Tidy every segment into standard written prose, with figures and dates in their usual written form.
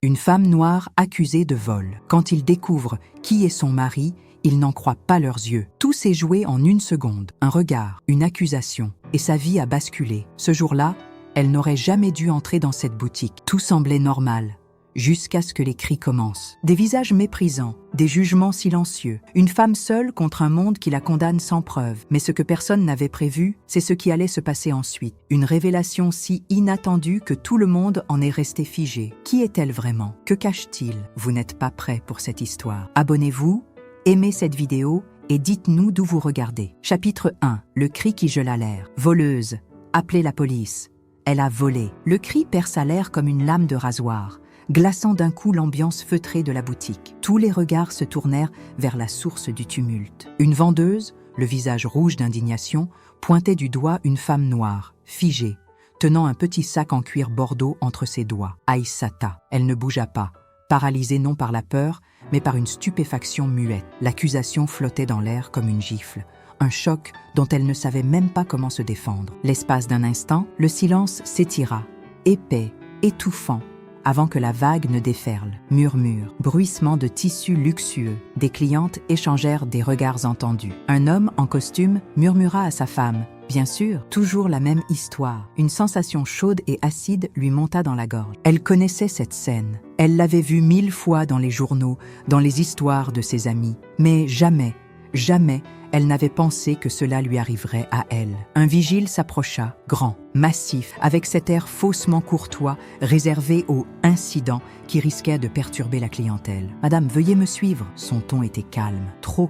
Une femme noire accusée de vol. Quand ils découvrent qui est son mari, ils n'en croient pas leurs yeux. Tout s'est joué en une seconde. Un regard, une accusation, et sa vie a basculé. Ce jour-là, elle n'aurait jamais dû entrer dans cette boutique. Tout semblait normal, jusqu'à ce que les cris commencent. Des visages méprisants, des jugements silencieux. Une femme seule contre un monde qui la condamne sans preuve. Mais ce que personne n'avait prévu, c'est ce qui allait se passer ensuite. Une révélation si inattendue que tout le monde en est resté figé. Qui est-elle vraiment? Que cache-t-il? Vous n'êtes pas prêts pour cette histoire. Abonnez-vous, aimez cette vidéo et dites-nous d'où vous regardez. Chapitre 1. Le cri qui gela l'air. Voleuse. Appelez la police. Elle a volé. Le cri perça l'air comme une lame de rasoir, glaçant d'un coup l'ambiance feutrée de la boutique. Tous les regards se tournèrent vers la source du tumulte. Une vendeuse, le visage rouge d'indignation, pointait du doigt une femme noire, figée, tenant un petit sac en cuir bordeaux entre ses doigts. Aïssata. Elle ne bougea pas, paralysée non par la peur, mais par une stupéfaction muette. L'accusation flottait dans l'air comme une gifle. Un choc dont elle ne savait même pas comment se défendre. L'espace d'un instant, le silence s'étira, épais, étouffant, avant que la vague ne déferle. Murmures, bruissements de tissus luxueux. Des clientes échangèrent des regards entendus. Un homme en costume murmura à sa femme. Bien sûr, toujours la même histoire. Une sensation chaude et acide lui monta dans la gorge. Elle connaissait cette scène. Elle l'avait vue 1000 fois dans les journaux, dans les histoires de ses amis. Mais jamais, elle n'avait pensé que cela lui arriverait à elle. Un vigile s'approcha, grand, massif, avec cet air faussement courtois, réservé aux incidents qui risquaient de perturber la clientèle. « Madame, veuillez me suivre !» Son ton était calme, trop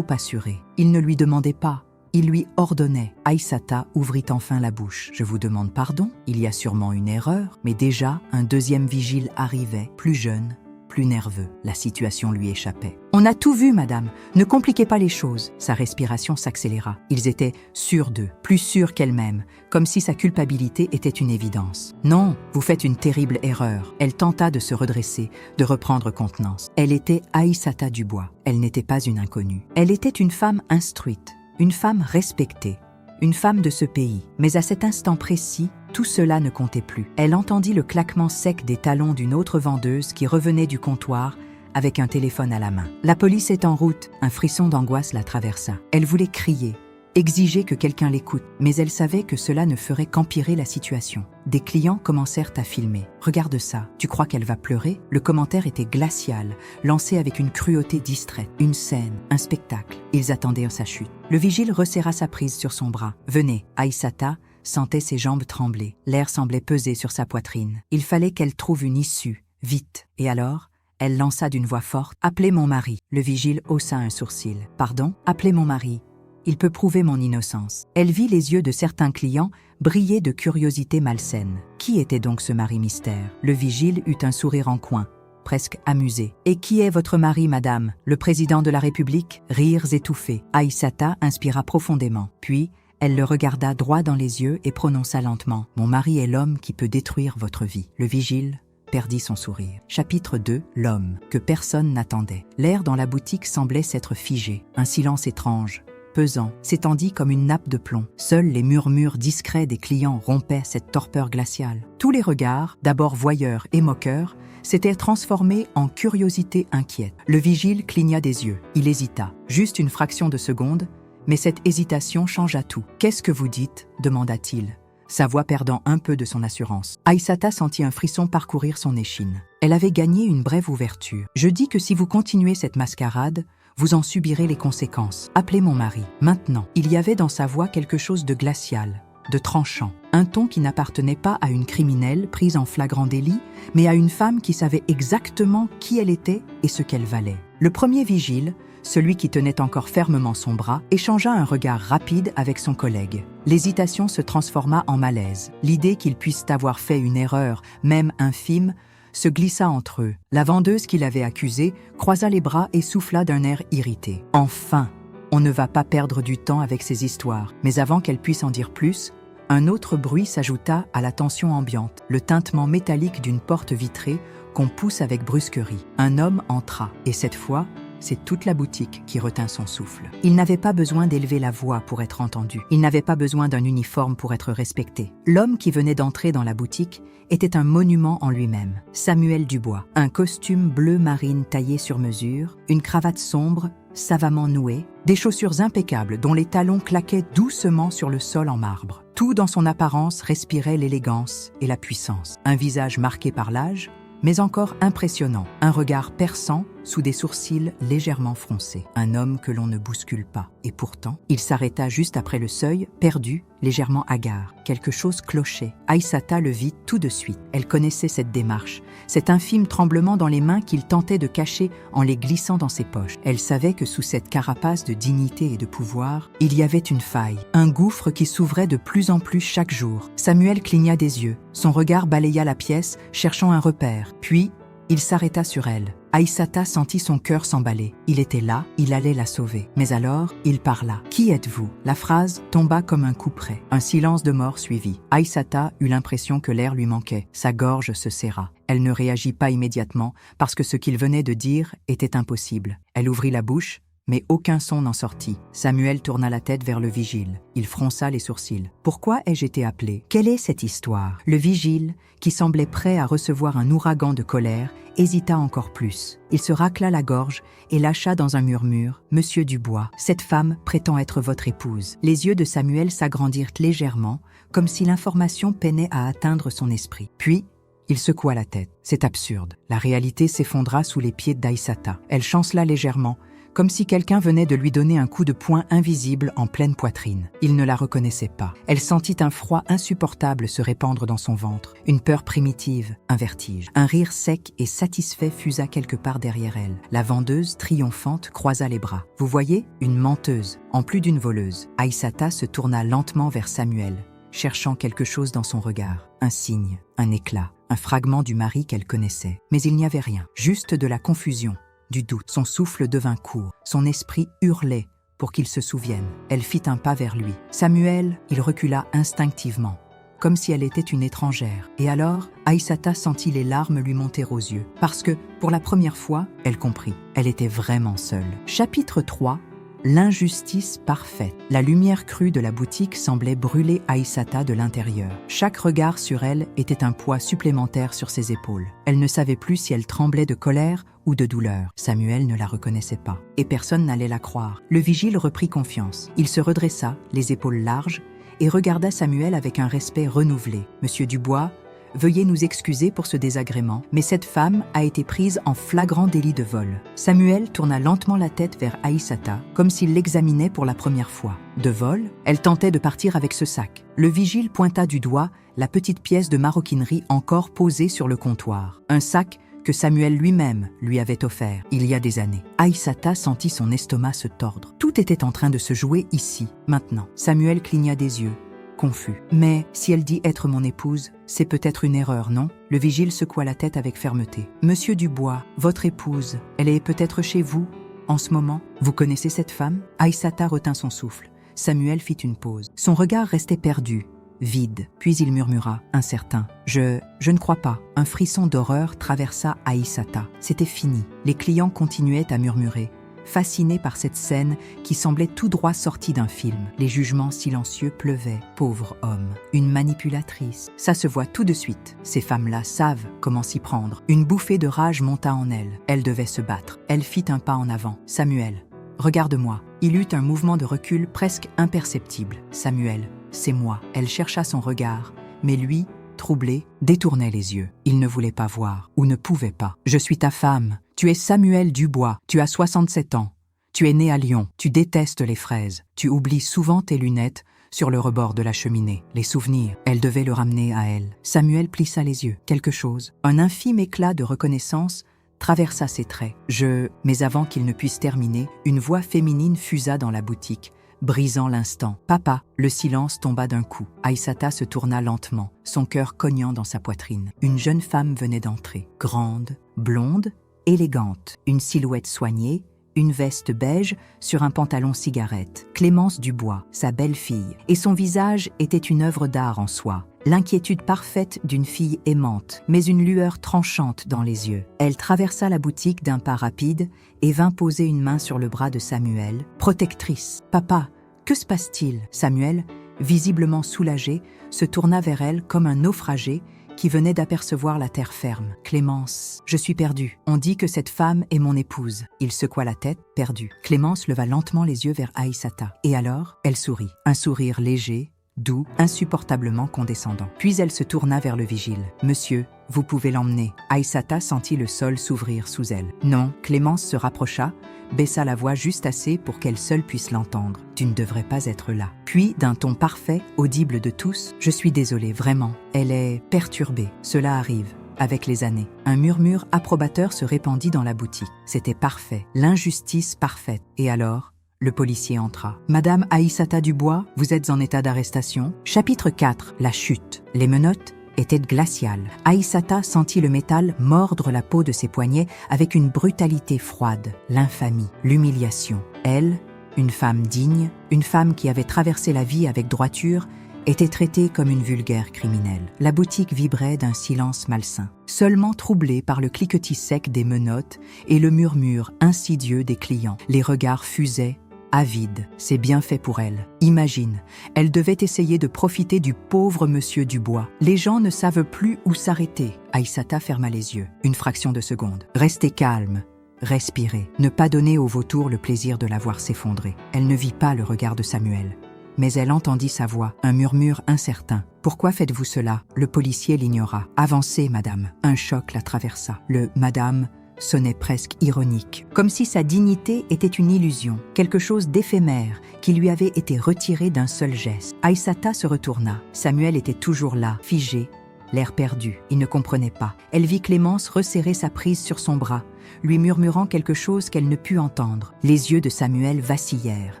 assuré. Il ne lui demandait pas, il lui ordonnait. Aïssata ouvrit enfin la bouche. « Je vous demande pardon, il y a sûrement une erreur. » Mais déjà, un deuxième vigile arrivait, plus jeune, plus nerveux. La situation lui échappait. « On a tout vu, madame. Ne compliquez pas les choses. » Sa respiration s'accéléra. Ils étaient sûrs d'eux, plus sûrs qu'elle-même, comme si sa culpabilité était une évidence. « Non, vous faites une terrible erreur. » Elle tenta de se redresser, de reprendre contenance. Elle était Aïssata Dubois. Elle n'était pas une inconnue. Elle était une femme instruite, une femme respectée, une femme de ce pays. Mais à cet instant précis, tout cela ne comptait plus. Elle entendit le claquement sec des talons d'une autre vendeuse qui revenait du comptoir avec un téléphone à la main. « La police est en route !» Un frisson d'angoisse la traversa. Elle voulait crier, exiger que quelqu'un l'écoute, mais elle savait que cela ne ferait qu'empirer la situation. Des clients commencèrent à filmer. « Regarde ça, tu crois qu'elle va pleurer ?» Le commentaire était glacial, lancé avec une cruauté distraite. Une scène, un spectacle. Ils attendaient sa chute. Le vigile resserra sa prise sur son bras. « Venez !» Aïssata sentait ses jambes trembler. L'air semblait peser sur sa poitrine. Il fallait qu'elle trouve une issue, vite. Et alors, elle lança d'une voix forte « Appelez mon mari !» Le vigile haussa un sourcil. « Pardon ? Appelez mon mari. Il peut prouver mon innocence. » Elle vit les yeux de certains clients briller de curiosité malsaine. Qui était donc ce mari mystère? Le vigile eut un sourire en coin, presque amusé. « Et qui est votre mari, madame? Le président de la République ?» Rires étouffés. Aïssata inspira profondément. Puis, elle le regarda droit dans les yeux et prononça lentement « Mon mari est l'homme qui peut détruire votre vie. » Le vigile perdit son sourire. Chapitre 2. L'homme que personne n'attendait. L'air dans la boutique semblait s'être figé. Un silence étrange, pesant, s'étendit comme une nappe de plomb. Seuls les murmures discrets des clients rompaient cette torpeur glaciale. Tous les regards, d'abord voyeurs et moqueurs, s'étaient transformés en curiosité inquiète. Le vigile cligna des yeux. Il hésita, juste une fraction de seconde, mais cette hésitation changea tout. « Qu'est-ce que vous dites ?» demanda-t-il, sa voix perdant un peu de son assurance. Aïssata sentit un frisson parcourir son échine. Elle avait gagné une brève ouverture. « Je dis que si vous continuez cette mascarade, vous en subirez les conséquences. Appelez mon mari, maintenant. » Il y avait dans sa voix quelque chose de glacial, de tranchant. Un ton qui n'appartenait pas à une criminelle prise en flagrant délit, mais à une femme qui savait exactement qui elle était et ce qu'elle valait. Le premier vigile, celui qui tenait encore fermement son bras, échangea un regard rapide avec son collègue. L'hésitation se transforma en malaise. L'idée qu'ils puissent avoir fait une erreur, même infime, se glissa entre eux. La vendeuse qui l'avait accusée croisa les bras et souffla d'un air irrité. « Enfin, on ne va pas perdre du temps avec ces histoires. » Mais avant qu'elle puisse en dire plus, un autre bruit s'ajouta à la tension ambiante, le tintement métallique d'une porte vitrée qu'on pousse avec brusquerie. Un homme entra, et cette fois, c'est toute la boutique qui retint son souffle. Il n'avait pas besoin d'élever la voix pour être entendu. Il n'avait pas besoin d'un uniforme pour être respecté. L'homme qui venait d'entrer dans la boutique était un monument en lui-même. Samuel Dubois. Un costume bleu marine taillé sur mesure, une cravate sombre, savamment nouée, des chaussures impeccables dont les talons claquaient doucement sur le sol en marbre. Tout dans son apparence respirait l'élégance et la puissance. Un visage marqué par l'âge, mais encore impressionnant. Un regard perçant sous des sourcils légèrement froncés. Un homme que l'on ne bouscule pas. Et pourtant, il s'arrêta juste après le seuil, perdu, légèrement hagard. Quelque chose clochait. Aïssata le vit tout de suite. Elle connaissait cette démarche, cet infime tremblement dans les mains qu'il tentait de cacher en les glissant dans ses poches. Elle savait que sous cette carapace de dignité et de pouvoir, il y avait une faille, un gouffre qui s'ouvrait de plus en plus chaque jour. Samuel cligna des yeux. Son regard balaya la pièce, cherchant un repère. Puis, il s'arrêta sur elle. Aïssata sentit son cœur s'emballer. Il était là, il allait la sauver. Mais alors, il parla. « Qui êtes-vous » La phrase tomba comme un coup près. Un silence de mort suivit. Aïssata eut l'impression que l'air lui manquait. Sa gorge se serra. Elle ne réagit pas immédiatement parce que ce qu'il venait de dire était impossible. Elle ouvrit la bouche, mais aucun son n'en sortit. Samuel tourna la tête vers le vigile. Il fronça les sourcils. « Pourquoi ai-je été appelé ? Quelle est cette histoire ?» Le vigile, qui semblait prêt à recevoir un ouragan de colère, hésita encore plus. Il se racla la gorge et lâcha dans un murmure « Monsieur Dubois, cette femme prétend être votre épouse. » Les yeux de Samuel s'agrandirent légèrement, comme si l'information peinait à atteindre son esprit. Puis, il secoua la tête. C'est absurde. La réalité s'effondra sous les pieds d'Aïssata. Elle chancela légèrement, comme si quelqu'un venait de lui donner un coup de poing invisible en pleine poitrine. Il ne la reconnaissait pas. Elle sentit un froid insupportable se répandre dans son ventre, une peur primitive, un vertige. Un rire sec et satisfait fusa quelque part derrière elle. La vendeuse, triomphante, croisa les bras. « Vous voyez, une menteuse, en plus d'une voleuse. » Aïssata se tourna lentement vers Samuel, cherchant quelque chose dans son regard. Un signe, un éclat, un fragment du mari qu'elle connaissait. Mais il n'y avait rien, juste de la confusion. Du doute. Son souffle devint court. Son esprit hurlait pour qu'il se souvienne. Elle fit un pas vers lui. « Samuel !» Il recula instinctivement, comme si elle était une étrangère. Et alors, Aïssata sentit les larmes lui monter aux yeux. Parce que, pour la première fois, elle comprit. Elle était vraiment seule. Chapitre 3. L'injustice parfaite. La lumière crue de la boutique semblait brûler Aïssata de l'intérieur. Chaque regard sur elle était un poids supplémentaire sur ses épaules. Elle ne savait plus si elle tremblait de colère ou de douleur. Samuel ne la reconnaissait pas. Et personne n'allait la croire. Le vigile reprit confiance. Il se redressa, les épaules larges, et regarda Samuel avec un respect renouvelé. « Monsieur Dubois, veuillez nous excuser pour ce désagrément, mais cette femme a été prise en flagrant délit de vol. » Samuel tourna lentement la tête vers Aïssata, comme s'il l'examinait pour la première fois. De vol ? Elle tentait de partir avec ce sac. Le vigile pointa du doigt la petite pièce de maroquinerie encore posée sur le comptoir. Un sac que Samuel lui-même lui avait offert il y a des années. Aïssata sentit son estomac se tordre. Tout était en train de se jouer ici, maintenant. Samuel cligna des yeux, confus. « Mais si elle dit être mon épouse, c'est peut-être une erreur, non ?» Le vigile secoua la tête avec fermeté. « Monsieur Dubois, votre épouse, elle est peut-être chez vous, en ce moment ? Vous connaissez cette femme ?» Aïssata retint son souffle. Samuel fit une pause. Son regard restait perdu, vide. Puis il murmura, incertain. « Je ne crois pas. » Un frisson d'horreur traversa Aïssata. C'était fini. Les clients continuaient à murmurer, fascinés par cette scène qui semblait tout droit sortie d'un film. Les jugements silencieux pleuvaient. Pauvre homme, une manipulatrice. Ça se voit tout de suite. Ces femmes-là savent comment s'y prendre. Une bouffée de rage monta en elle. Elle devait se battre. Elle fit un pas en avant. « Samuel, regarde-moi. » Il eut un mouvement de recul presque imperceptible. « Samuel, c'est moi. » Elle chercha son regard, mais lui, troublé, détournait les yeux. Il ne voulait pas voir, ou ne pouvait pas. « Je suis ta femme. Tu es Samuel Dubois. Tu as 67 ans. Tu es né à Lyon. Tu détestes les fraises. Tu oublies souvent tes lunettes sur le rebord de la cheminée. Les souvenirs, elle devait le ramener à elle. » Samuel plissa les yeux. Quelque chose, un infime éclat de reconnaissance, traversa ses traits. « Mais avant qu'il ne puisse terminer, une voix féminine fusa dans la boutique, brisant l'instant. « Papa !» Le silence tomba d'un coup. Aïssata se tourna lentement, son cœur cognant dans sa poitrine. Une jeune femme venait d'entrer. Grande, blonde, élégante. Une silhouette soignée, une veste beige sur un pantalon cigarette. Clémence Dubois, sa belle-fille, et son visage était une œuvre d'art en soi. L'inquiétude parfaite d'une fille aimante, mais une lueur tranchante dans les yeux. Elle traversa la boutique d'un pas rapide et vint poser une main sur le bras de Samuel. Protectrice. « Papa, que se passe-t-il » Samuel, visiblement soulagé, se tourna vers elle comme un naufragé qui venait d'apercevoir la terre ferme. « Clémence, je suis perdu. On dit que cette femme est mon épouse. » Il secoua la tête, perdu. Clémence leva lentement les yeux vers Aïssata. Et alors, elle sourit. Un sourire léger, doux, insupportablement condescendant. Puis elle se tourna vers le vigile. « Monsieur, vous pouvez l'emmener. » Aïssata sentit le sol s'ouvrir sous elle. « Non. » Clémence se rapprocha, baissa la voix juste assez pour qu'elle seule puisse l'entendre. « Tu ne devrais pas être là. » Puis, d'un ton parfait, audible de tous, « Je suis désolée, vraiment. Elle est perturbée. Cela arrive. » Avec les années, un murmure approbateur se répandit dans la boutique. C'était parfait, l'injustice parfaite. Et alors, le policier entra. « Madame Aïssata Dubois, vous êtes en état d'arrestation. » Chapitre 4. La chute. Les menottes étaient glaciales. Aïssata sentit le métal mordre la peau de ses poignets avec une brutalité froide. L'infamie, l'humiliation. Elle, une femme digne, une femme qui avait traversé la vie avec droiture, était traitée comme une vulgaire criminelle. La boutique vibrait d'un silence malsain, seulement troublé par le cliquetis sec des menottes et le murmure insidieux des clients. Les regards fusaient, avides. C'est bien fait pour elle. Imagine, elle devait essayer de profiter du pauvre monsieur Dubois. Les gens ne savent plus où s'arrêter. Aïssata ferma les yeux. Une fraction de seconde. Restez calme. Respirez. Ne pas donner au vautour le plaisir de la voir s'effondrer. Elle ne vit pas le regard de Samuel. Mais elle entendit sa voix, un murmure incertain. « Pourquoi faites-vous cela » Le policier l'ignora. « Avancez, madame. » Un choc la traversa. Le « madame » sonnait presque ironique, comme si sa dignité était une illusion, quelque chose d'éphémère qui lui avait été retiré d'un seul geste. Aïssata se retourna. Samuel était toujours là, figé, l'air perdu. Il ne comprenait pas. Elle vit Clémence resserrer sa prise sur son bras, lui murmurant quelque chose qu'elle ne put entendre. Les yeux de Samuel vacillèrent.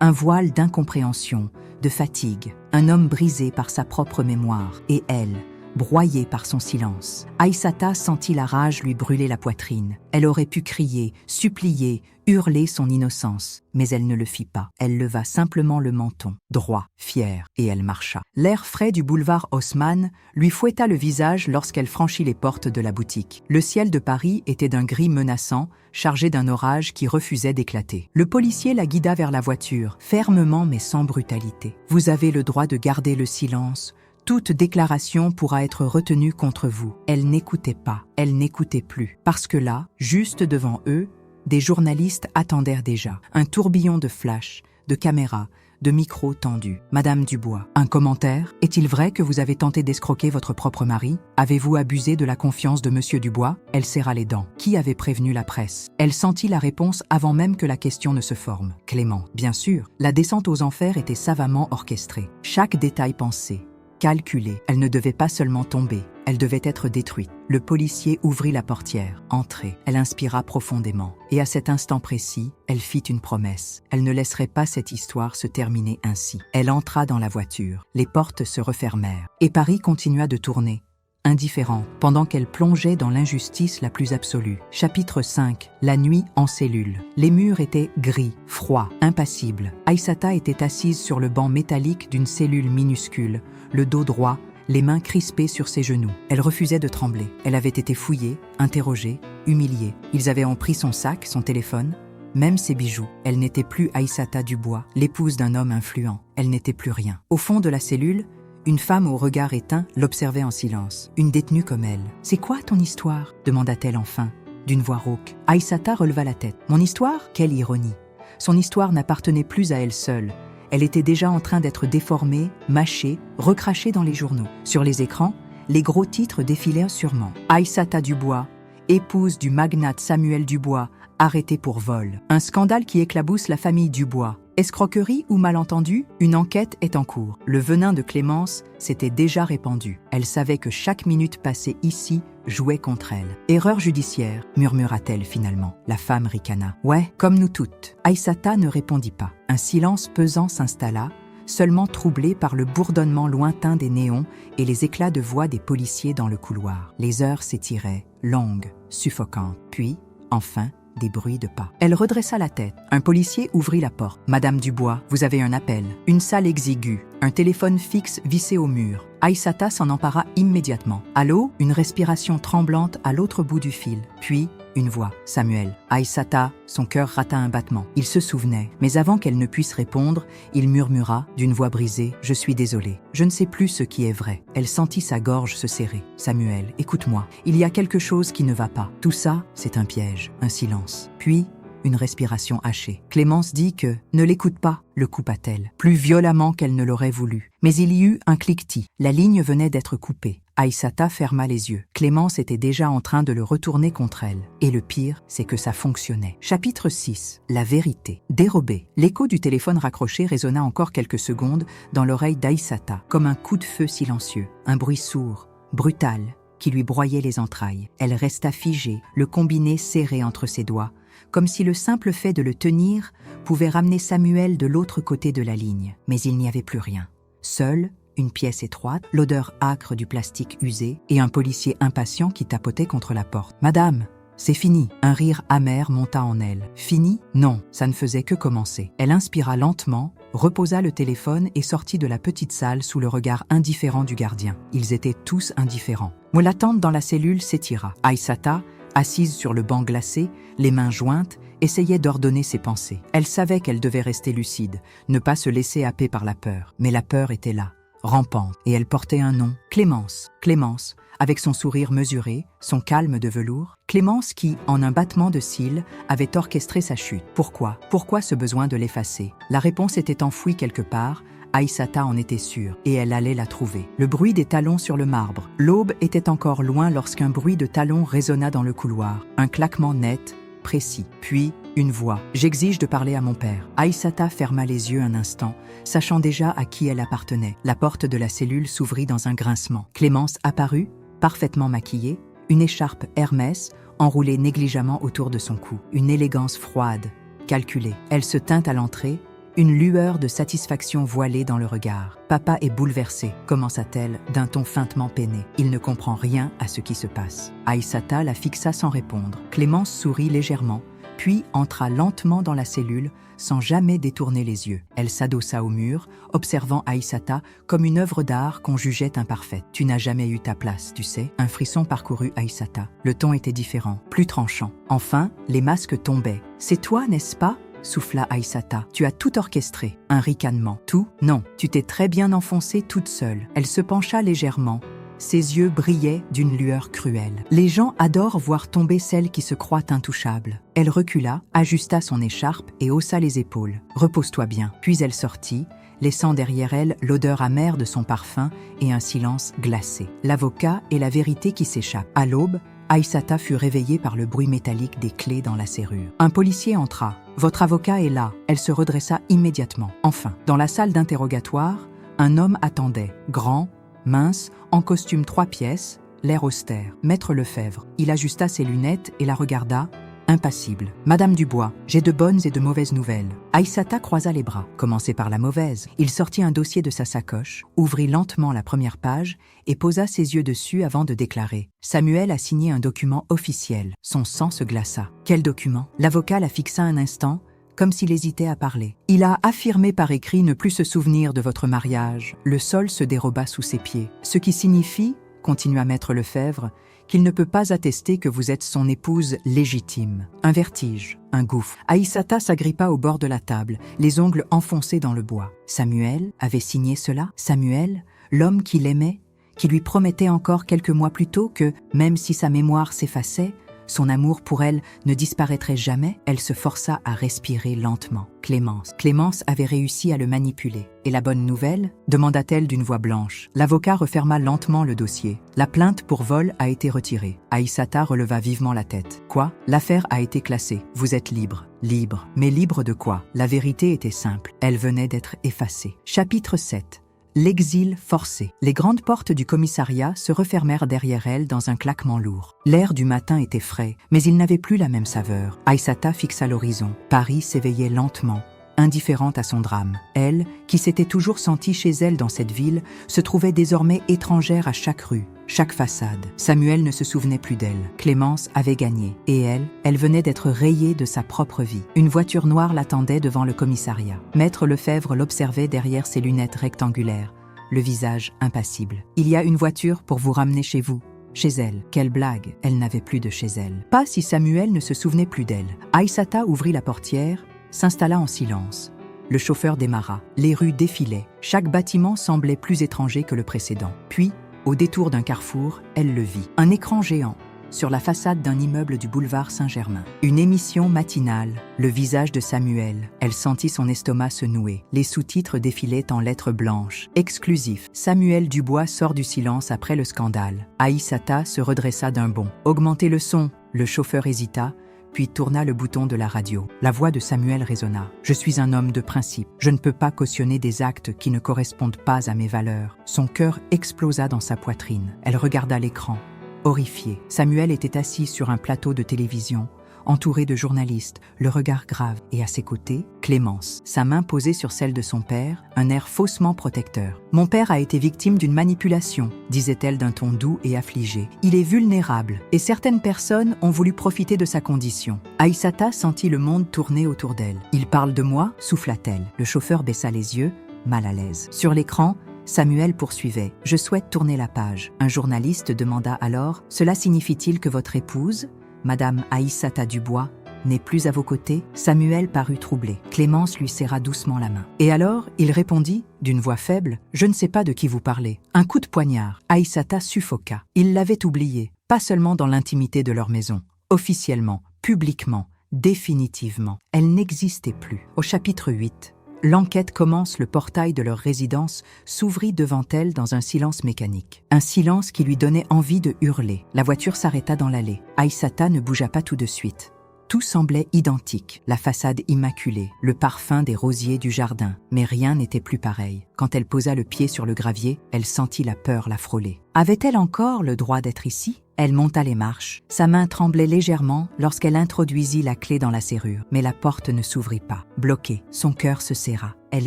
Un voile d'incompréhension, de fatigue. Un homme brisé par sa propre mémoire. Et elle, broyée par son silence. Aïssata sentit la rage lui brûler la poitrine. Elle aurait pu crier, supplier, hurler son innocence, mais elle ne le fit pas. Elle leva simplement le menton, droit, fier, et elle marcha. L'air frais du boulevard Haussmann lui fouetta le visage lorsqu'elle franchit les portes de la boutique. Le ciel de Paris était d'un gris menaçant, chargé d'un orage qui refusait d'éclater. Le policier la guida vers la voiture, fermement mais sans brutalité. « Vous avez le droit de garder le silence. Toute déclaration pourra être retenue contre vous. » Elle n'écoutait pas, elle n'écoutait plus. Parce que là, juste devant eux, des journalistes attendèrent déjà. Un tourbillon de flashs, de caméras, de micros tendus. « Madame Dubois, un commentaire ? Est-il vrai que vous avez tenté d'escroquer votre propre mari ? Avez-vous abusé de la confiance de Monsieur Dubois ?» Elle serra les dents. Qui avait prévenu la presse ? Elle sentit la réponse avant même que la question ne se forme. Clément, bien sûr. La descente aux enfers était savamment orchestrée. Chaque détail pensé, calculée. Elle ne devait pas seulement tomber, elle devait être détruite. Le policier ouvrit la portière, entrée. Elle inspira profondément. Et à cet instant précis, elle fit une promesse. Elle ne laisserait pas cette histoire se terminer ainsi. Elle entra dans la voiture. Les portes se refermèrent. Et Paris continua de tourner, indifférent, pendant qu'elle plongeait dans l'injustice la plus absolue. Chapitre 5. La nuit en cellule. Les murs étaient gris, froids, impassibles. Aïssata était assise sur le banc métallique d'une cellule minuscule, le dos droit, les mains crispées sur ses genoux. Elle refusait de trembler. Elle avait été fouillée, interrogée, humiliée. Ils avaient pris son sac, son téléphone, même ses bijoux. Elle n'était plus Aïssata Dubois, l'épouse d'un homme influent. Elle n'était plus rien. Au fond de la cellule, une femme au regard éteint l'observait en silence. Une détenue comme elle. « C'est quoi ton histoire ?» demanda-t-elle enfin, d'une voix rauque. Aïssata releva la tête. « Mon histoire ? Quelle ironie !» Son histoire n'appartenait plus à elle seule. Elle était déjà en train d'être déformée, mâchée, recrachée dans les journaux. Sur les écrans, les gros titres défilèrent sûrement. Aïssata Dubois, épouse du magnate Samuel Dubois, arrêtée pour vol. Un scandale qui éclabousse la famille Dubois. Escroquerie ou malentendu, une enquête est en cours. Le venin de Clémence s'était déjà répandu. Elle savait que chaque minute passée ici jouait contre elle. Erreur judiciaire, murmura-t-elle finalement. La femme ricana. Ouais, comme nous toutes. Aïssata ne répondit pas. Un silence pesant s'installa, seulement troublé par le bourdonnement lointain des néons et les éclats de voix des policiers dans le couloir. Les heures s'étiraient, longues, suffocantes. Puis, enfin, des bruits de pas. Elle redressa la tête. Un policier ouvrit la porte. « Madame Dubois, vous avez un appel. » Une salle exiguë, un téléphone fixe vissé au mur. Aïssata s'en empara immédiatement. « Allô ?» Une respiration tremblante à l'autre bout du fil. Puis, une voix. « Samuel. » Aïssata, son cœur rata un battement. Il se souvenait, mais avant qu'elle ne puisse répondre, il murmura, d'une voix brisée, « Je suis désolé. Je ne sais plus ce qui est vrai. » Elle sentit sa gorge se serrer. « Samuel, écoute-moi. Il y a quelque chose qui ne va pas. Tout ça, c'est un piège. » Un silence. Puis, une respiration hachée. Clémence dit que « Ne l'écoute pas », le coupa-t-elle, plus violemment qu'elle ne l'aurait voulu. Mais il y eut un cliquetis. La ligne venait d'être coupée. Aïssata ferma les yeux. Clémence était déjà en train de le retourner contre elle. Et le pire, c'est que ça fonctionnait. Chapitre 6. La vérité. Dérobée. L'écho du téléphone raccroché résonna encore quelques secondes dans l'oreille d'Aïssata, comme un coup de feu silencieux. Un bruit sourd, brutal, qui lui broyait les entrailles. Elle resta figée, le combiné serré entre ses doigts, comme si le simple fait de le tenir pouvait ramener Samuel de l'autre côté de la ligne. Mais il n'y avait plus rien. Seule, une pièce étroite, l'odeur âcre du plastique usé et un policier impatient qui tapotait contre la porte. « Madame, c'est fini !» Un rire amer monta en elle. « Fini ? Non, ça ne faisait que commencer. » Elle inspira lentement, reposa le téléphone et sortit de la petite salle sous le regard indifférent du gardien. Ils étaient tous indifférents. L'attente dans la cellule s'étira. Aïssata, assise sur le banc glacé, les mains jointes, essayait d'ordonner ses pensées. Elle savait qu'elle devait rester lucide, ne pas se laisser happer par la peur. Mais la peur était là, rampante, et elle portait un nom, Clémence. Clémence, avec son sourire mesuré, son calme de velours. Clémence qui, en un battement de cils, avait orchestré sa chute. Pourquoi ? Pourquoi ce besoin de l'effacer ? La réponse était enfouie quelque part. Aïssata en était sûre, et elle allait la trouver. Le bruit des talons sur le marbre. L'aube était encore loin lorsqu'un bruit de talons résonna dans le couloir. Un claquement net, précis. Puis, une voix. « J'exige de parler à mon père. » Aïssata ferma les yeux un instant, sachant déjà à qui elle appartenait. La porte de la cellule s'ouvrit dans un grincement. Clémence apparut, parfaitement maquillée, une écharpe Hermès enroulée négligemment autour de son cou. Une élégance froide, calculée. Elle se tint à l'entrée, une lueur de satisfaction voilée dans le regard. « Papa est bouleversé », commença-t-elle d'un ton feintement peiné. « Il ne comprend rien à ce qui se passe. » Aïssata la fixa sans répondre. Clémence sourit légèrement, puis entra lentement dans la cellule sans jamais détourner les yeux. Elle s'adossa au mur, observant Aïssata comme une œuvre d'art qu'on jugeait imparfaite. « Tu n'as jamais eu ta place, tu sais ?» Un frisson parcourut Aïssata. Le ton était différent, plus tranchant. Enfin, les masques tombaient. « C'est toi, n'est-ce pas ?» souffla Aïssata. « Tu as tout orchestré. » Un ricanement. « Tout ? Non, tu t'es très bien enfoncée toute seule. » Elle se pencha légèrement. Ses yeux brillaient d'une lueur cruelle. Les gens adorent voir tomber celles qui se croient intouchables. Elle recula, ajusta son écharpe et haussa les épaules. « Repose-toi bien. » Puis elle sortit, laissant derrière elle l'odeur amère de son parfum et un silence glacé. L'avocat et la vérité qui s'échappent. À l'aube, Aïssata fut réveillée par le bruit métallique des clés dans la serrure. Un policier entra. « Votre avocat est là. » Elle se redressa immédiatement. Enfin, dans la salle d'interrogatoire, un homme attendait, grand, mince, en costume 3 pièces, l'air austère. Maître Lefebvre. Il ajusta ses lunettes et la regarda, impassible. « Madame Dubois, j'ai de bonnes et de mauvaises nouvelles. » Aïssata croisa les bras. Commencez par la mauvaise. Il sortit un dossier de sa sacoche, ouvrit lentement la première page et posa ses yeux dessus avant de déclarer. Samuel a signé un document officiel. Son sang se glaça. Quel document ? L'avocat la fixa un instant, comme s'il hésitait à parler. Il a affirmé par écrit ne plus se souvenir de votre mariage. Le sol se déroba sous ses pieds. Ce qui signifie, continua Maître Lefebvre, qu'il ne peut pas attester que vous êtes son épouse légitime. Un vertige, un gouffre. Aïssata s'agrippa au bord de la table, les ongles enfoncés dans le bois. Samuel avait signé cela ? Samuel, l'homme qui l'aimait, qui lui promettait encore quelques mois plus tôt que, même si sa mémoire s'effaçait, son amour pour elle ne disparaîtrait jamais. Elle se força à respirer lentement. Clémence avait réussi à le manipuler. Et la bonne nouvelle ? Demanda-t-elle d'une voix blanche. L'avocat referma lentement le dossier. La plainte pour vol a été retirée. Aïssata releva vivement la tête. Quoi ? L'affaire a été classée. Vous êtes libre. Libre. Mais libre de quoi ? La vérité était simple. Elle venait d'être effacée. Chapitre 7. L'exil forcé. Les grandes portes du commissariat se refermèrent derrière elle dans un claquement lourd. L'air du matin était frais, mais il n'avait plus la même saveur. Aïssata fixa l'horizon. Paris s'éveillait lentement, indifférente à son drame. Elle, qui s'était toujours sentie chez elle dans cette ville, se trouvait désormais étrangère à chaque rue, chaque façade. Samuel ne se souvenait plus d'elle. Clémence avait gagné. Et elle venait d'être rayée de sa propre vie. Une voiture noire l'attendait devant le commissariat. Maître Lefebvre l'observait derrière ses lunettes rectangulaires, le visage impassible. « Il y a une voiture pour vous ramener chez vous. » Chez elle. Quelle blague, elle n'avait plus de chez elle. Pas si Samuel ne se souvenait plus d'elle. Aïssata ouvrit la portière, s'installa en silence. Le chauffeur démarra. Les rues défilaient. Chaque bâtiment semblait plus étranger que le précédent. Puis, au détour d'un carrefour, elle le vit. Un écran géant, sur la façade d'un immeuble du boulevard Saint-Germain. Une émission matinale, le visage de Samuel. Elle sentit son estomac se nouer. Les sous-titres défilaient en lettres blanches. Exclusif. Samuel Dubois sort du silence après le scandale. Aïssata se redressa d'un bond. Augmentez le son. Le chauffeur hésita, puis tourna le bouton de la radio. La voix de Samuel résonna. « Je suis un homme de principe. Je ne peux pas cautionner des actes qui ne correspondent pas à mes valeurs. » Son cœur explosa dans sa poitrine. Elle regarda l'écran. Horrifié, Samuel était assis sur un plateau de télévision, entouré de journalistes, le regard grave, et à ses côtés, Clémence, sa main posée sur celle de son père, un air faussement protecteur. « Mon père a été victime d'une manipulation, » disait-elle d'un ton doux et affligé. « Il est vulnérable, et certaines personnes ont voulu profiter de sa condition. » Aïssata sentit le monde tourner autour d'elle. « Il parle de moi ?» souffla-t-elle. Le chauffeur baissa les yeux, mal à l'aise. Sur l'écran, Samuel poursuivait. « Je souhaite tourner la page. » Un journaliste demanda alors « Cela signifie-t-il que votre épouse, Madame Aïssata Dubois, n'est plus à vos côtés ?» Samuel parut troublé. Clémence lui serra doucement la main. Et alors, il répondit, d'une voix faible, « Je ne sais pas de qui vous parlez. » Un coup de poignard. Aïssata suffoqua. Il l'avait oublié, pas seulement dans l'intimité de leur maison. Officiellement, publiquement, définitivement. Elle n'existait plus. Au chapitre 8, l'enquête commence, le portail de leur résidence s'ouvrit devant elle dans un silence mécanique. Un silence qui lui donnait envie de hurler. La voiture s'arrêta dans l'allée. Aïssata ne bougea pas tout de suite. Tout semblait identique, la façade immaculée, le parfum des rosiers du jardin, mais rien n'était plus pareil. Quand elle posa le pied sur le gravier, elle sentit la peur la frôler. Avait-elle encore le droit d'être ici ? Elle monta les marches. Sa main tremblait légèrement lorsqu'elle introduisit la clé dans la serrure, mais la porte ne s'ouvrit pas. Bloquée, son cœur se serra. Elle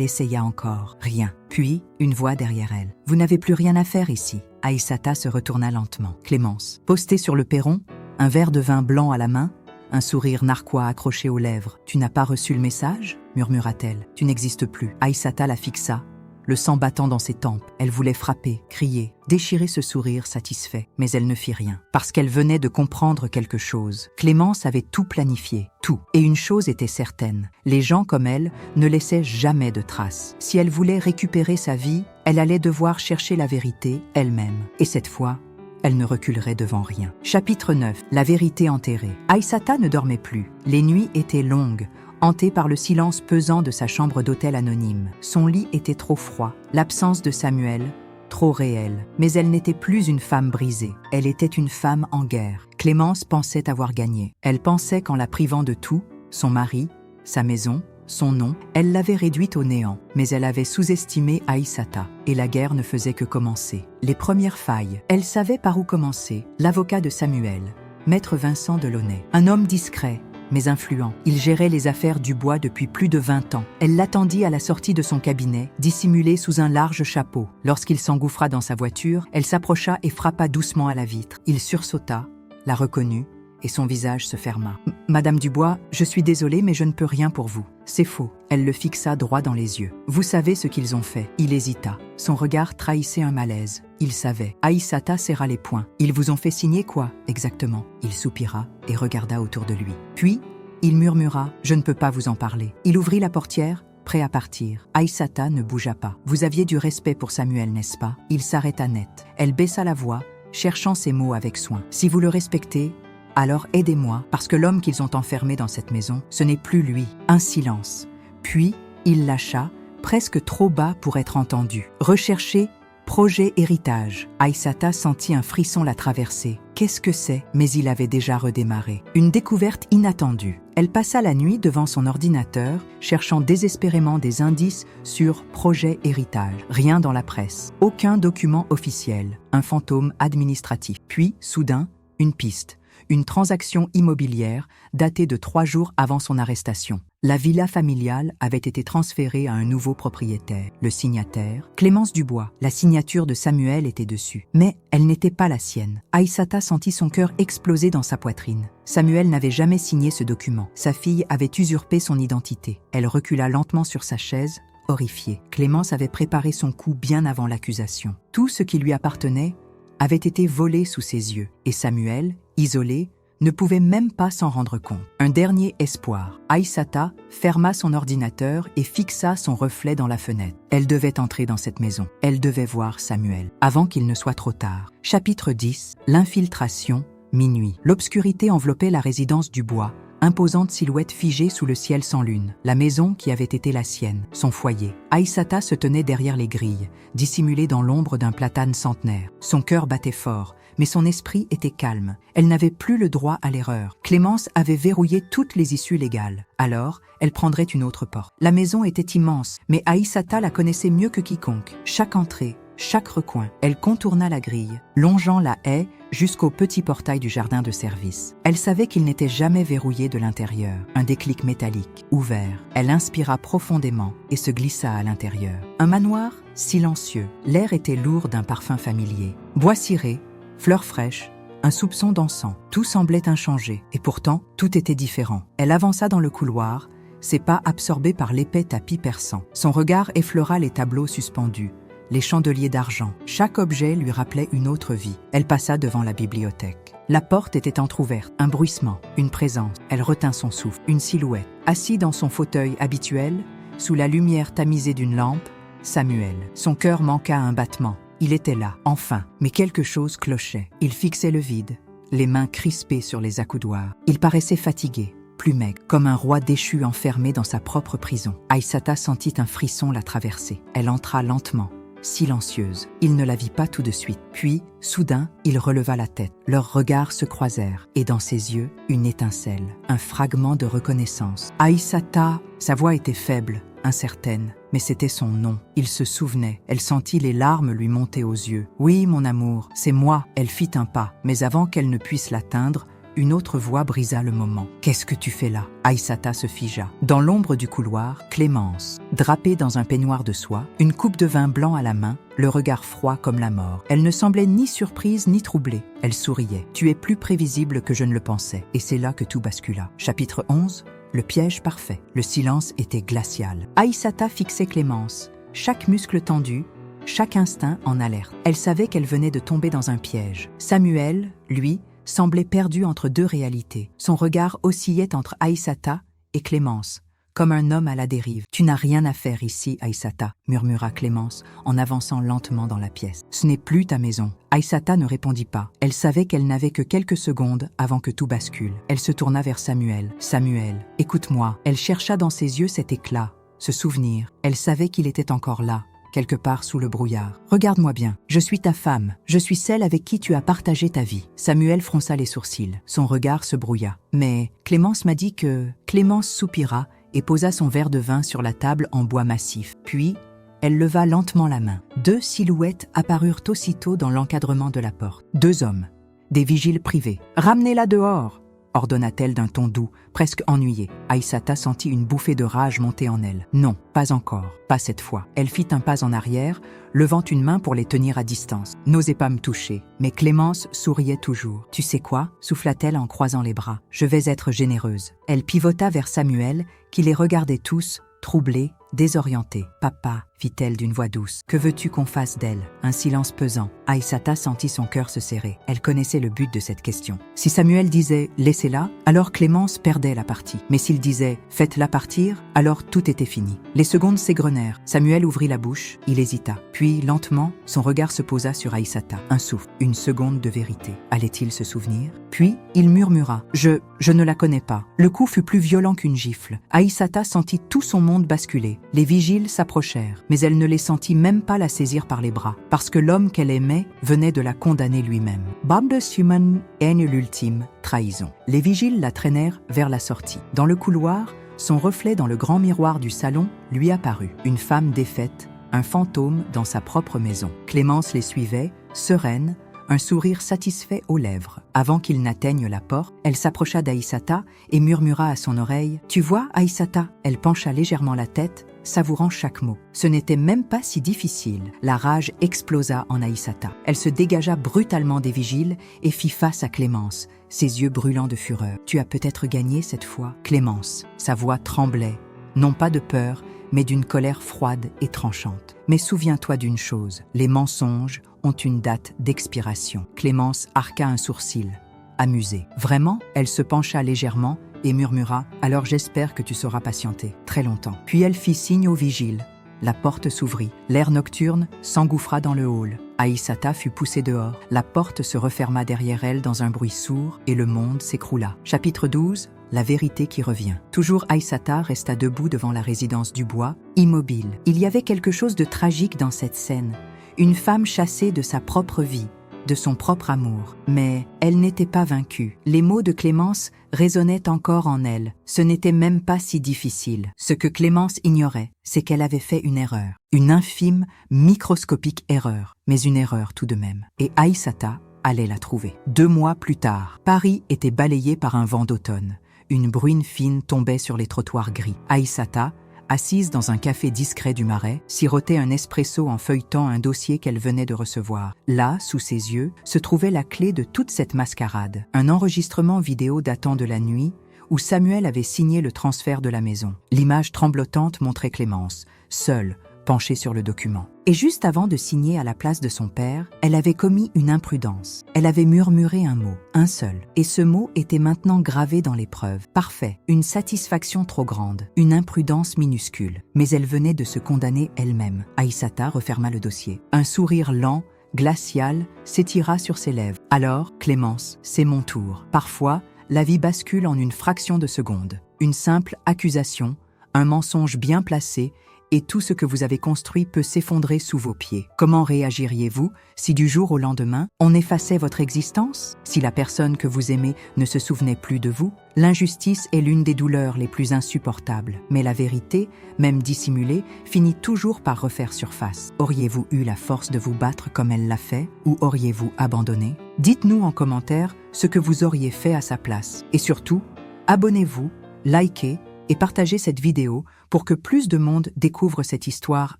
essaya encore. Rien. Puis, une voix derrière elle. « Vous n'avez plus rien à faire ici. » Aïssata se retourna lentement. Clémence, postée sur le perron, un verre de vin blanc à la main, un sourire narquois accroché aux lèvres. « Tu n'as pas reçu le message ?» murmura-t-elle. « Tu n'existes plus. » Aïssata la fixa, le sang battant dans ses tempes. Elle voulait frapper, crier, déchirer ce sourire satisfait, mais elle ne fit rien, parce qu'elle venait de comprendre quelque chose. Clémence avait tout planifié, tout. Et une chose était certaine, les gens comme elle ne laissaient jamais de traces. Si elle voulait récupérer sa vie, elle allait devoir chercher la vérité elle-même. Et cette fois, elle ne reculerait devant rien. Chapitre 9. La vérité enterrée. Aïssata ne dormait plus. Les nuits étaient longues, hantée par le silence pesant de sa chambre d'hôtel anonyme. Son lit était trop froid, l'absence de Samuel, trop réelle. Mais elle n'était plus une femme brisée, elle était une femme en guerre. Clémence pensait avoir gagné. Elle pensait qu'en la privant de tout, son mari, sa maison, son nom, elle l'avait réduite au néant. Mais elle avait sous-estimé Aïssata, et la guerre ne faisait que commencer. Les premières failles, elle savait par où commencer. L'avocat de Samuel, Maître Vincent Delaunay, un homme discret, mais influent. Il gérait les affaires Dubois depuis plus de 20 ans. Elle l'attendit à la sortie de son cabinet, dissimulé sous un large chapeau. Lorsqu'il s'engouffra dans sa voiture, elle s'approcha et frappa doucement à la vitre. Il sursauta, la reconnut, et son visage se ferma. « Madame Dubois, je suis désolée, mais je ne peux rien pour vous. » « C'est faux. » Elle le fixa droit dans les yeux. « Vous savez ce qu'ils ont fait. » Il hésita. Son regard trahissait un malaise. Il savait. Aïssata serra les poings. « Ils vous ont fait signer quoi, exactement ?» Il soupira et regarda autour de lui. Puis, il murmura « Je ne peux pas vous en parler. » Il ouvrit la portière, prêt à partir. Aïssata ne bougea pas. « Vous aviez du respect pour Samuel, n'est-ce pas ?» Il s'arrêta net. Elle baissa la voix, cherchant ses mots avec soin. « Si vous le respectez, alors aidez-moi, parce que l'homme qu'ils ont enfermé dans cette maison, ce n'est plus lui. » Un silence. Puis, il lâcha, presque trop bas pour être entendu. « Recherchez projet héritage. » Aïssata sentit un frisson la traverser. Qu'est-ce que c'est ? Mais il avait déjà redémarré. Une découverte inattendue. Elle passa la nuit devant son ordinateur, cherchant désespérément des indices sur projet héritage. Rien dans la presse. Aucun document officiel. Un fantôme administratif. Puis, soudain, une piste. une transaction immobilière datée de 3 jours avant son arrestation. La villa familiale avait été transférée à un nouveau propriétaire, le signataire, Clémence Dubois. La signature de Samuel était dessus, mais elle n'était pas la sienne. Aïssata sentit son cœur exploser dans sa poitrine. Samuel n'avait jamais signé ce document. Sa fille avait usurpé son identité. Elle recula lentement sur sa chaise, horrifiée. Clémence avait préparé son coup bien avant l'accusation. Tout ce qui lui appartenait avait été volé sous ses yeux, et Samuel, isolé, ne pouvait même pas s'en rendre compte. Un dernier espoir. Aïssata ferma son ordinateur et fixa son reflet dans la fenêtre. Elle devait entrer dans cette maison. Elle devait voir Samuel, avant qu'il ne soit trop tard. Chapitre 10. L'infiltration, minuit. L'obscurité enveloppait la résidence Dubois, imposante silhouette figée sous le ciel sans lune. La maison qui avait été la sienne, son foyer. Aïssata se tenait derrière les grilles, dissimulée dans l'ombre d'un platane centenaire. Son cœur battait fort, mais son esprit était calme. Elle n'avait plus le droit à l'erreur. Clémence avait verrouillé toutes les issues légales. Alors, elle prendrait une autre porte. La maison était immense, mais Aïssata la connaissait mieux que quiconque. Chaque entrée, chaque recoin. Elle contourna la grille, longeant la haie jusqu'au petit portail du jardin de service. Elle savait qu'il n'était jamais verrouillé de l'intérieur. Un déclic métallique, ouvert. Elle inspira profondément et se glissa à l'intérieur. Un manoir silencieux. L'air était lourd d'un parfum familier. Bois ciré, fleurs fraîches, un soupçon d'encens. Tout semblait inchangé, et pourtant, tout était différent. Elle avança dans le couloir, ses pas absorbés par l'épais tapis perçant. Son regard effleura les tableaux suspendus, les chandeliers d'argent. Chaque objet lui rappelait une autre vie. Elle passa devant la bibliothèque. La porte était entr'ouverte. Un bruissement, une présence. Elle retint son souffle. Une silhouette. Assis dans son fauteuil habituel, sous la lumière tamisée d'une lampe, Samuel. Son cœur manqua un battement. Il était là, enfin, mais quelque chose clochait. Il fixait le vide, les mains crispées sur les accoudoirs. Il paraissait fatigué, plus maigre, comme un roi déchu enfermé dans sa propre prison. Aïssata sentit un frisson la traverser. Elle entra lentement, silencieuse. Il ne la vit pas tout de suite. Puis, soudain, il releva la tête. Leurs regards se croisèrent, et dans ses yeux, une étincelle, un fragment de reconnaissance. Aïssata, sa voix était faible, incertaine, mais c'était son nom. Il se souvenait. Elle sentit les larmes lui monter aux yeux. « Oui, mon amour, c'est moi. » Elle fit un pas, mais avant qu'elle ne puisse l'atteindre, une autre voix brisa le moment. « Qu'est-ce que tu fais là ?» Aïssata se figea. Dans l'ombre du couloir, Clémence, drapée dans un peignoir de soie, une coupe de vin blanc à la main, le regard froid comme la mort. Elle ne semblait ni surprise ni troublée. Elle souriait. « Tu es plus prévisible que je ne le pensais. » Et c'est là que tout bascula. Chapitre 11. Le piège parfait. Le silence était glacial. Aïssata fixait Clémence, chaque muscle tendu, chaque instinct en alerte. Elle savait qu'elle venait de tomber dans un piège. Samuel, lui, semblait perdu entre deux réalités. Son regard oscillait entre Aïssata et Clémence, comme un homme à la dérive. « Tu n'as rien à faire ici, Aïssata, » murmura Clémence en avançant lentement dans la pièce. « Ce n'est plus ta maison. » Aïssata ne répondit pas. Elle savait qu'elle n'avait que quelques secondes avant que tout bascule. Elle se tourna vers Samuel. « Samuel, écoute-moi. » Elle chercha dans ses yeux cet éclat, ce souvenir. Elle savait qu'il était encore là, quelque part sous le brouillard. « Regarde-moi bien. Je suis ta femme. Je suis celle avec qui tu as partagé ta vie. » Samuel fronça les sourcils. Son regard se brouilla. « Mais Clémence m'a dit que... » Clémence soupira et posa son verre de vin sur la table en bois massif. Puis, elle leva lentement la main. 2 silhouettes apparurent aussitôt dans l'encadrement de la porte. 2 hommes, des vigiles privés. « Ramenez-la dehors !» ordonna-t-elle d'un ton doux, presque ennuyé. Aïssata sentit une bouffée de rage monter en elle. Non, pas encore, pas cette fois. Elle fit un pas en arrière, levant une main pour les tenir à distance. N'osez pas me toucher. Mais Clémence souriait toujours. « Tu sais quoi ?» souffla-t-elle en croisant les bras. « Je vais être généreuse. » Elle pivota vers Samuel, qui les regardait tous, troublés, désorientée. « Papa, fit-elle d'une voix douce, que veux-tu qu'on fasse d'elle ?» Un silence pesant. Aïssata sentit son cœur se serrer. Elle connaissait le but de cette question. Si Samuel disait « laissez-la », alors Clémence perdait la partie. Mais s'il disait « faites-la partir », alors tout était fini. Les secondes s'égrenèrent. Samuel ouvrit la bouche, il hésita. Puis, lentement, son regard se posa sur Aïssata. Un souffle, une seconde de vérité. Allait-il se souvenir? Puis, il murmura « Je ne la connais pas ». Le coup fut plus violent qu'une gifle. Aïssata sentit tout son monde basculer. Les vigiles s'approchèrent, mais elle ne les sentit même pas la saisir par les bras, parce que l'homme qu'elle aimait venait de la condamner lui-même. Bande humaine, haine l'ultime, trahison. Les vigiles la traînèrent vers la sortie. Dans le couloir, son reflet dans le grand miroir du salon lui apparut. Une femme défaite, un fantôme dans sa propre maison. Clémence les suivait, sereine, un sourire satisfait aux lèvres. Avant qu'il n'atteigne la porte, elle s'approcha d'Aïssata et murmura à son oreille « Tu vois, Aïssata ?» Elle pencha légèrement la tête, savourant chaque mot. Ce n'était même pas si difficile. La rage explosa en Aïssata. Elle se dégagea brutalement des vigiles et fit face à Clémence, ses yeux brûlants de fureur. « Tu as peut-être gagné cette fois, Clémence. » Sa voix tremblait, non pas de peur, mais d'une colère froide et tranchante. « Mais souviens-toi d'une chose, les mensonges ont une date d'expiration. » Clémence arqua un sourcil, amusée. « Vraiment ?» Elle se pencha légèrement et murmura « Alors j'espère que tu sauras patienter très longtemps. » Puis elle fit signe au vigile. La porte s'ouvrit. L'air nocturne s'engouffra dans le hall. Aïssata fut poussée dehors. La porte se referma derrière elle dans un bruit sourd et le monde s'écroula. Chapitre 12. La vérité qui revient. Toujours Aïssata resta debout devant la résidence Dubois, immobile. Il y avait quelque chose de tragique dans cette scène. Une femme chassée de sa propre vie, de son propre amour. Mais elle n'était pas vaincue. Les mots de Clémence résonnaient encore en elle. Ce n'était même pas si difficile. Ce que Clémence ignorait, c'est qu'elle avait fait une erreur. Une infime, microscopique erreur. Mais une erreur tout de même. Et Aïssata allait la trouver. 2 mois plus tard, Paris était balayé par un vent d'automne. Une bruine fine tombait sur les trottoirs gris. Aïssata, assise dans un café discret du Marais, sirotait un espresso en feuilletant un dossier qu'elle venait de recevoir. Là, sous ses yeux, se trouvait la clé de toute cette mascarade. Un enregistrement vidéo datant de la nuit, où Samuel avait signé le transfert de la maison. L'image tremblotante montrait Clémence, seule, penchée sur le document. Et juste avant de signer à la place de son père, elle avait commis une imprudence. Elle avait murmuré un mot, un seul. Et ce mot était maintenant gravé dans l'épreuve. Parfait, une satisfaction trop grande, une imprudence minuscule. Mais elle venait de se condamner elle-même. Aïssata referma le dossier. Un sourire lent, glacial, s'étira sur ses lèvres. Alors, Clémence, c'est mon tour. Parfois, la vie bascule en une fraction de seconde. Une simple accusation, un mensonge bien placé, et tout ce que vous avez construit peut s'effondrer sous vos pieds. Comment réagiriez-vous si du jour au lendemain, on effaçait votre existence? Si la personne que vous aimez ne se souvenait plus de vous? L'injustice est l'une des douleurs les plus insupportables, mais la vérité, même dissimulée, finit toujours par refaire surface. Auriez-vous eu la force de vous battre comme elle l'a fait, ou auriez-vous abandonné? Dites-nous en commentaire ce que vous auriez fait à sa place. Et surtout, abonnez-vous, likez et partagez cette vidéo pour que plus de monde découvre cette histoire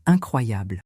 incroyable.